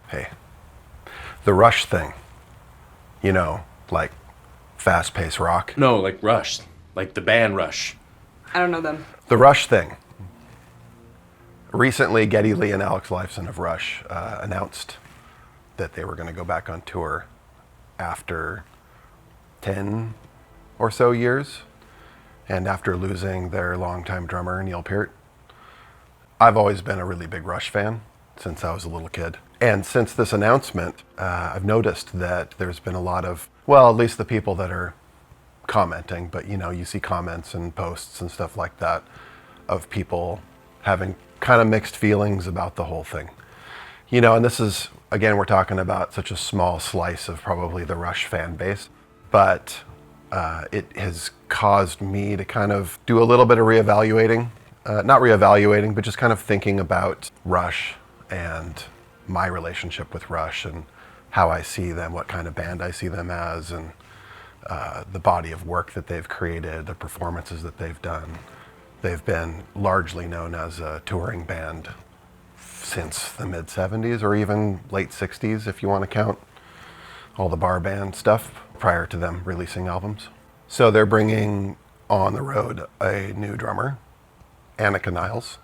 Hey, the Rush thing, like fast-paced rock. No, like Rush. Like the band Rush. I don't know them. The Rush thing. Recently, Geddy Lee and Alex Lifeson of Rush announced that they were going to go back on tour after 10 or so years, and after losing their longtime drummer, Neil Peart. I've always been a really big Rush fan since I was a little kid. And since this announcement, I've noticed that there's been a lot of, well, at least the people that are commenting, but you see comments and posts and stuff like that of people having kind of mixed feelings about the whole thing. And this is, again, we're talking about such a small slice of probably the Rush fan base, but it has caused me to kind of do a little bit of reevaluating, not reevaluating, but just kind of thinking about Rush and my relationship with Rush and how I see them, what kind of band I see them as, and the body of work that they've created, the performances that they've done. They've been largely known as a touring band since the mid-'70s or even late 60s, if you want to count all the bar band stuff prior to them releasing albums. So they're bringing on the road a new drummer, Annika Niles.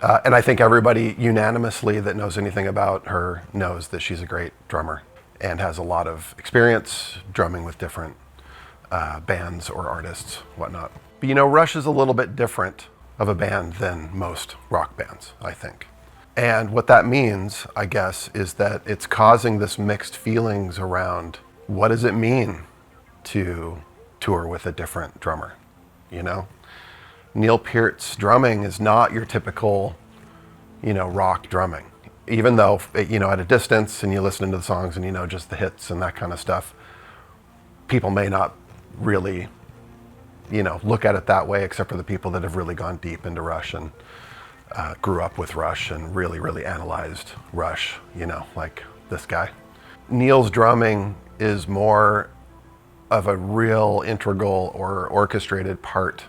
And I think everybody unanimously that knows anything about her knows that she's a great drummer and has a lot of experience drumming with different bands or artists, whatnot. But Rush is a little bit different of a band than most rock bands, I think. And what that means, I guess, is that it's causing this mixed feelings around what does it mean to tour with a different drummer, Neil Peart's drumming is not your typical, rock drumming. Even though, at a distance and you listen to the songs and just the hits and that kind of stuff, people may not really, look at it that way, except for the people that have really gone deep into Rush and grew up with Rush and really, really analyzed Rush, like this guy. Neil's drumming is more of a real integral or orchestrated part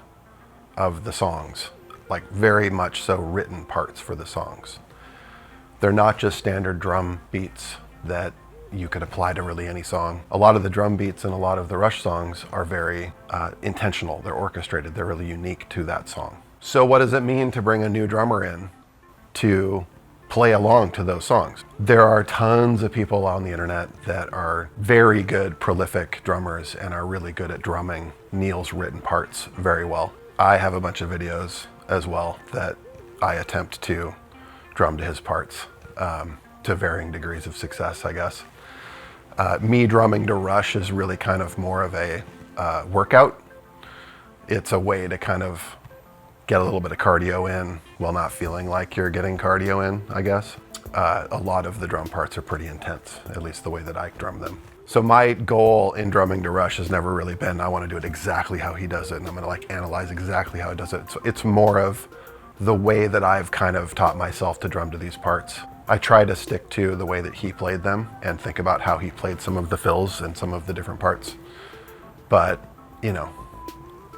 of the songs, like very much so written parts for the songs. They're not just standard drum beats that you could apply to really any song. A lot of the drum beats in a lot of the Rush songs are very intentional. They're orchestrated. They're really unique to that song. So what does it mean to bring a new drummer in to play along to those songs? There are tons of people on the internet that are very good, prolific drummers and are really good at drumming Neil's written parts very well. I have a bunch of videos as well that I attempt to drum to his parts to varying degrees of success, I guess. Me drumming to Rush is really kind of more of a workout. It's a way to kind of get a little bit of cardio in while not feeling like you're getting cardio in, I guess. A lot of the drum parts are pretty intense, at least the way that I drum them. So my goal in drumming to Rush has never really been, I want to do it exactly how he does it, and I'm going to analyze exactly how he does it. So it's more of the way that I've kind of taught myself to drum to these parts. I try to stick to the way that he played them and think about how he played some of the fills and some of the different parts. But,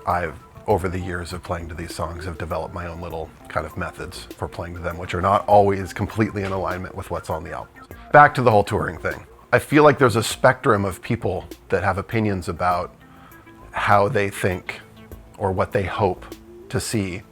I've, over the years of playing to these songs, have developed my own little kind of methods for playing to them, which are not always completely in alignment with what's on the album. Back to the whole touring thing. I feel like there's a spectrum of people that have opinions about how they think or what they hope to see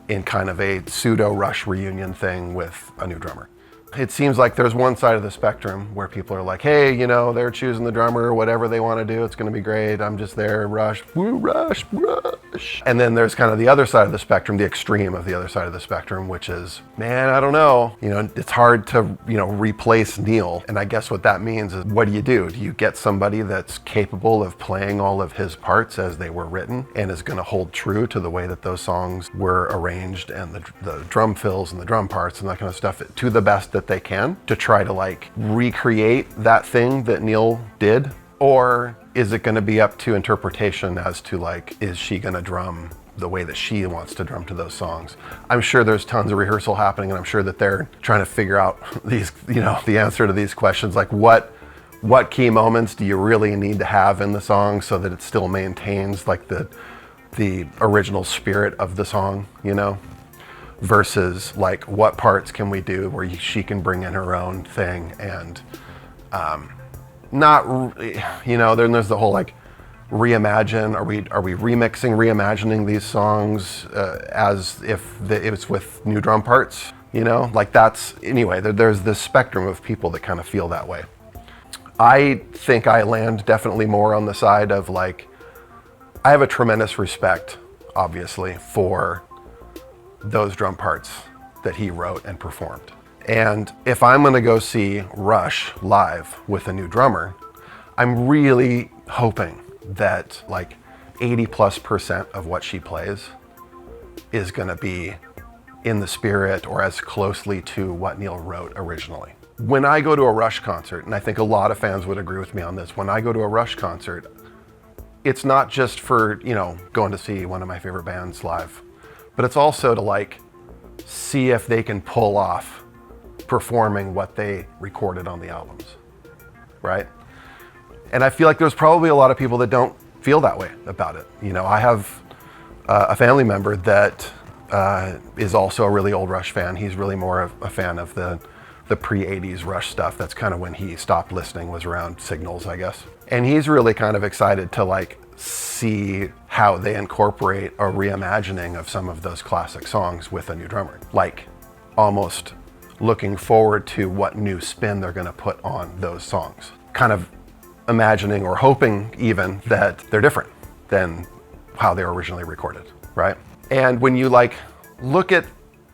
in kind of a pseudo Rush reunion thing with a new drummer. It seems like there's one side of the spectrum where people are like, hey, they're choosing the drummer, whatever they want to do, it's going to be great. I'm just there, Rush, woo, Rush, Rush. And then there's kind of the other side of the spectrum, the extreme of the other side of the spectrum, which is, man, I don't know. It's hard to, replace Neil. And I guess what that means is, what do? Do you get somebody that's capable of playing all of his parts as they were written and is going to hold true to the way that those songs were arranged and the drum fills and the drum parts and that kind of stuff to the best that they can, to try to recreate that thing that Neil did? Or is it going to be up to interpretation as to is she going to drum the way that she wants to drum to those songs? I'm sure there's tons of rehearsal happening, and I'm sure that they're trying to figure out these, the answer to these questions, like what key moments do you really need to have in the song so that it still maintains the original spirit of the song, versus like what parts can we do where she can bring in her own thing and not, you know, then there's the whole like reimagine. Are we reimagining these songs as if it was with new drum parts? You know, like that's, anyway, there's this spectrum of people that kind of feel that way. I think I land definitely more on the side of like, I have a tremendous respect, obviously, for those drum parts that he wrote and performed. And if I'm gonna go see Rush live with a new drummer, I'm really hoping that like 80+% of what she plays is gonna be in the spirit or as closely to what Neil wrote originally. When I go to a Rush concert, and I think a lot of fans would agree with me on this, when I go to a Rush concert, it's not just for, you know, going to see one of my favorite bands live, but it's also to like see if they can pull off performing what they recorded on the albums, right? And I feel like there's probably a lot of people that don't feel that way about it. You know, I have a family member that is also a really old Rush fan. He's really more of a fan of the pre-80s Rush stuff. That's kind of when he stopped listening, was around Signals, I guess. And he's really kind of excited to like see how they incorporate a reimagining of some of those classic songs with a new drummer. Like almost looking forward to what new spin they're gonna put on those songs. Kind of imagining or hoping even that they're different than how they were originally recorded, right? And when you like look at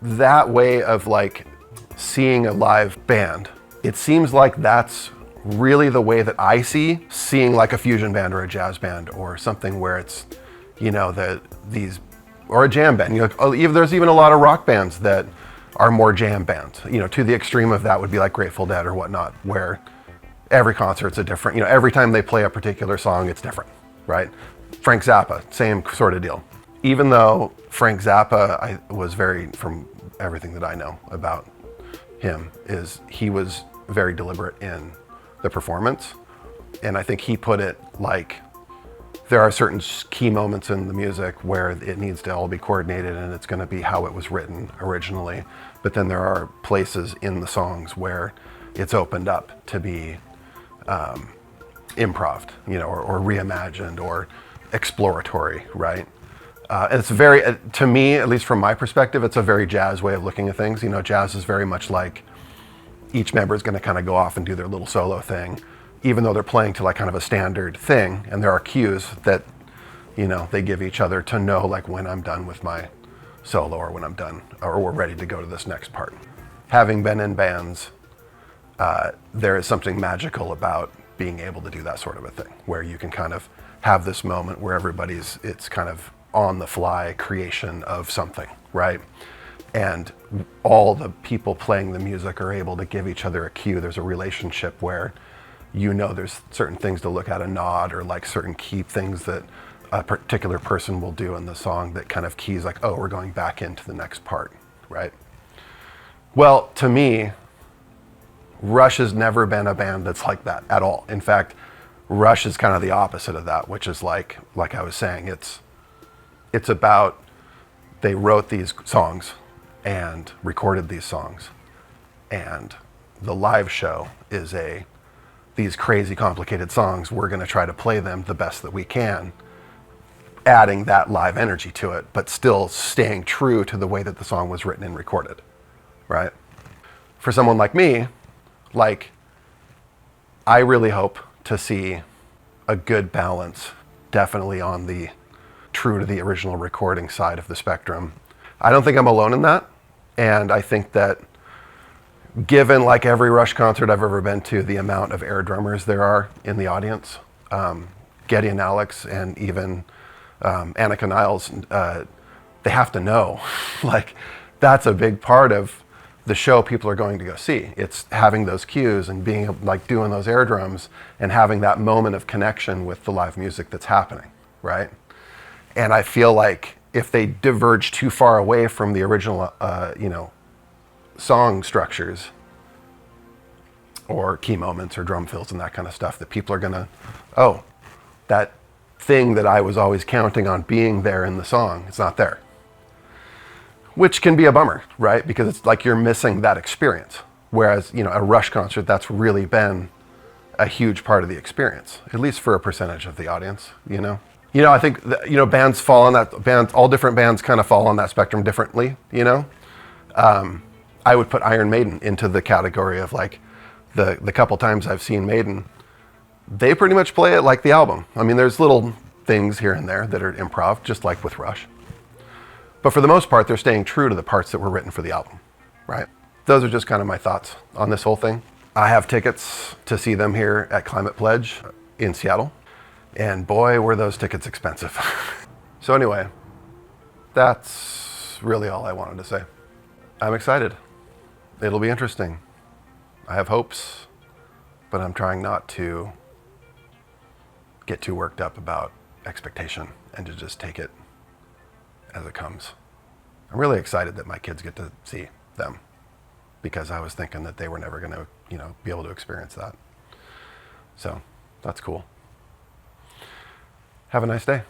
that way of like seeing a live band, it seems like that's really the way that I see seeing like a fusion band or a jazz band or something where it's, you know, these, or a jam band. You know, oh, even, there's even a lot of rock bands that are more jam bands. You know, to the extreme of that would be like Grateful Dead or whatnot, where every concert's a different, you know, every time they play a particular song, it's different, right? Frank Zappa, same sort of deal. Even though Frank Zappa, from everything that I know about him, is he was very deliberate in the performance. And I think he put it like, there are certain key moments in the music where it needs to all be coordinated and it's gonna be how it was written originally. But then there are places in the songs where it's opened up to be improv'd, you know, or reimagined or exploratory, right? And it's very, to me, at least from my perspective, it's a very jazz way of looking at things. You know, jazz is very much like each member is going to kind of go off and do their little solo thing, even though they're playing to like kind of a standard thing. And there are cues that, you know, they give each other to know like when I'm done with my solo or when I'm done or we're ready to go to this next part. Having been in bands, there is something magical about being able to do that sort of a thing where you can kind of have this moment where it's kind of on the fly creation of something, right? And all the people playing the music are able to give each other a cue. There's a relationship where, you know, there's certain things to look at, a nod or like certain key things that a particular person will do in the song that kind of keys like, oh, we're going back into the next part, right? Well, to me, Rush has never been a band that's like that at all. In fact, Rush is kind of the opposite of that, which is like I was saying, it's about, they wrote these songs and recorded these songs, and the live show is these crazy complicated songs, we're gonna try to play them the best that we can, adding that live energy to it, but still staying true to the way that the song was written and recorded, right? For someone like me, like, I really hope to see a good balance, definitely on the true to the original recording side of the spectrum. I don't think I'm alone in that. And I think that given like every Rush concert I've ever been to, the amount of air drummers there are in the audience, Geddy and Alex and even Annika Niles, they have to know, like that's a big part of the show people are going to go see. It's having those cues and being like doing those air drums and having that moment of connection with the live music that's happening, right? And I feel like if they diverge too far away from the original, you know, song structures or key moments or drum fills and that kind of stuff, that people are gonna, oh, that thing that I was always counting on being there in the song, it's not there. which can be a bummer, right? Because it's like you're missing that experience. Whereas, you know, a Rush concert, that's really been a huge part of the experience, at least for a percentage of the audience, you know? You know, I think, you know, all different bands kind of fall on that spectrum differently, you know? I would put Iron Maiden into the category of like, the couple times I've seen Maiden, they pretty much play it like the album. I mean, there's little things here and there that are improv, just like with Rush. But for the most part, they're staying true to the parts that were written for the album, right? Those are just kind of my thoughts on this whole thing. I have tickets to see them here at Climate Pledge in Seattle. And boy, were those tickets expensive. So anyway, that's really all I wanted to say. I'm excited. It'll be interesting. I have hopes, but I'm trying not to get too worked up about expectation and to just take it as it comes. I'm really excited that my kids get to see them because I was thinking that they were never going to, you know, be able to experience that. So that's cool. Have a nice day.